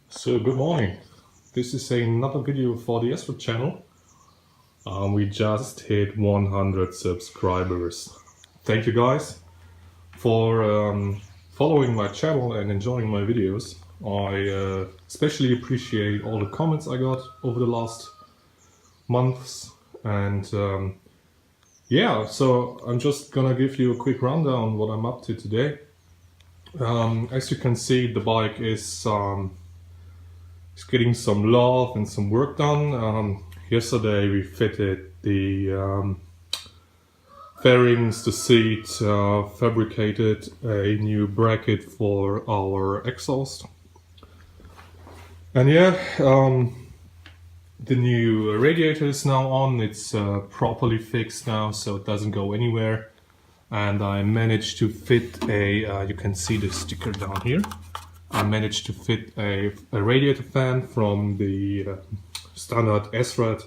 So good morning. This is another video for the Srad channel. We just hit 100 subscribers. Thank you guys for following my channel and enjoying my videos. I especially appreciate all the comments I got over the last months. And yeah, so I'm just gonna give you a quick rundown what I'm up to today. As you can see, the bike is getting some love and some work done. Yesterday we fitted the fairings, the seat, fabricated a new bracket for our exhaust. And yeah, the new radiator is now on. It's properly fixed now, so it doesn't go anywhere. And I managed to fit a, you can see the sticker down here. I managed to fit a radiator fan from the standard Srad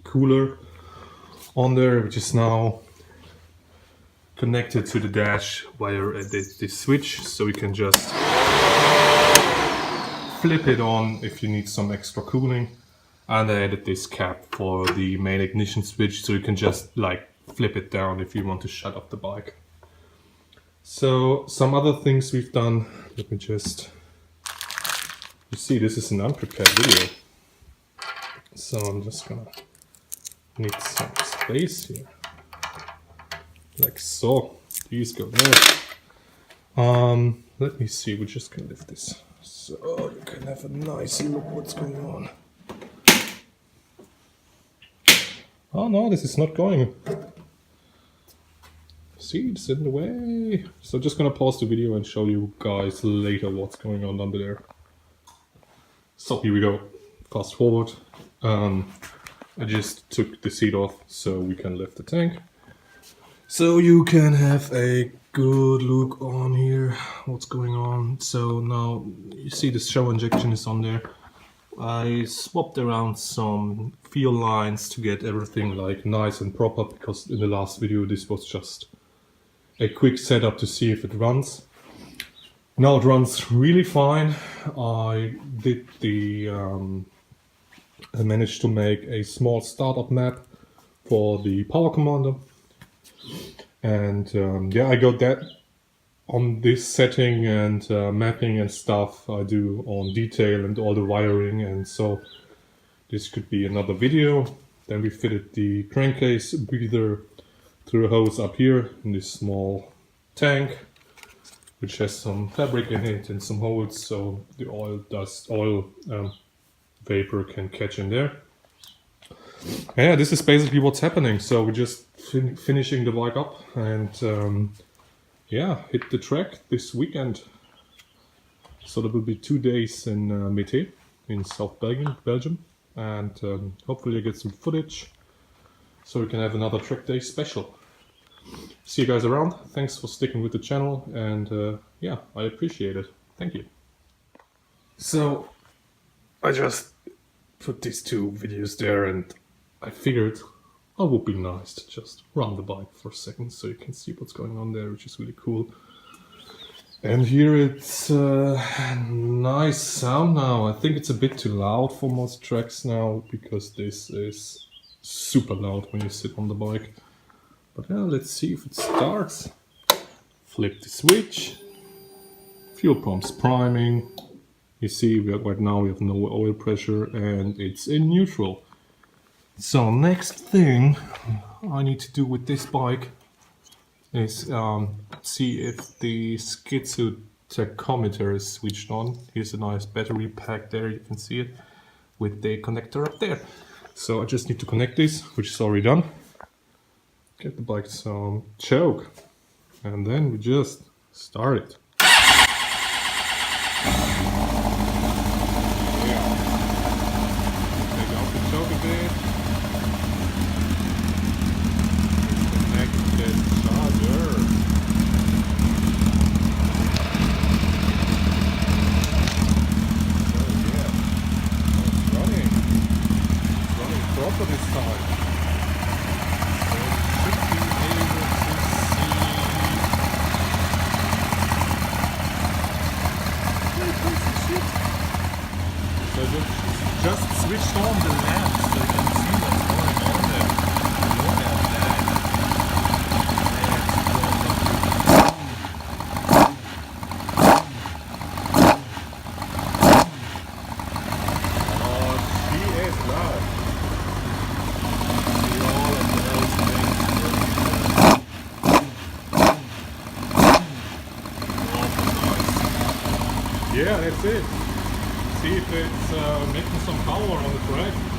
cooler on there, which is now connected to the dash via this switch, so you can just flip it on if you need some extra cooling. And I added this cap for the main ignition switch, so you can just like flip it down if you want to shut off the bike. So some other things we've done, let me just, you see this is an unprepared video, so I'm just gonna need some space here, like so. These go there. Let me see, we're just gonna lift this so you can have a nice look what's going on. Oh no, this is not going. See, it's in the way. So just gonna pause the video and show you guys later what's going on under there. So here we go. Fast forward. I just took the seat off so we can lift the tank. So you can have a good look on here. What's going on? So now you see the show injection is on there. I swapped around some fuel lines to get everything like nice and proper, because in the last video this was just a quick setup to see if it runs. Now it runs really fine. I did the I managed to make a small startup map for the power commander, and yeah, I got that on this setting, and mapping and stuff I do on detail and all the wiring, and so this could be another video. Then we fitted the crankcase breather through a hose up here in this small tank, which has some fabric in it and some holes, so the oil vapor can catch in there. And yeah, this is basically what's happening. So we're just finishing the bike up, and yeah, hit the track this weekend. So there will be 2 days in Mété in South Belgium, and hopefully I get some footage so we can have another Trackday special. See you guys around. Thanks for sticking with the channel, and yeah, I appreciate it. Thank you. So I just put these 2 videos there, and I figured it would be nice to just run the bike for a second so you can see what's going on there, which is really cool. And here it's nice sound now. I think it's a bit too loud for most tracks now, because this is super loud when you sit on the bike. But yeah, let's see if it starts. Flip the switch. Fuel pump's priming. You see, right now we have no oil pressure, and it's in neutral. So next thing I need to do with this bike is see if the schizo tachometer is switched on. Here's a nice battery pack there, you can see it, with the connector up there. So I just need to connect this, which is already done. Get the bike some choke, and then we just start it. Take out the choke a bit. Connect the charger. So yeah, it's running. It's running proper this time. Yeah, that's it. See if it's making some power on the track.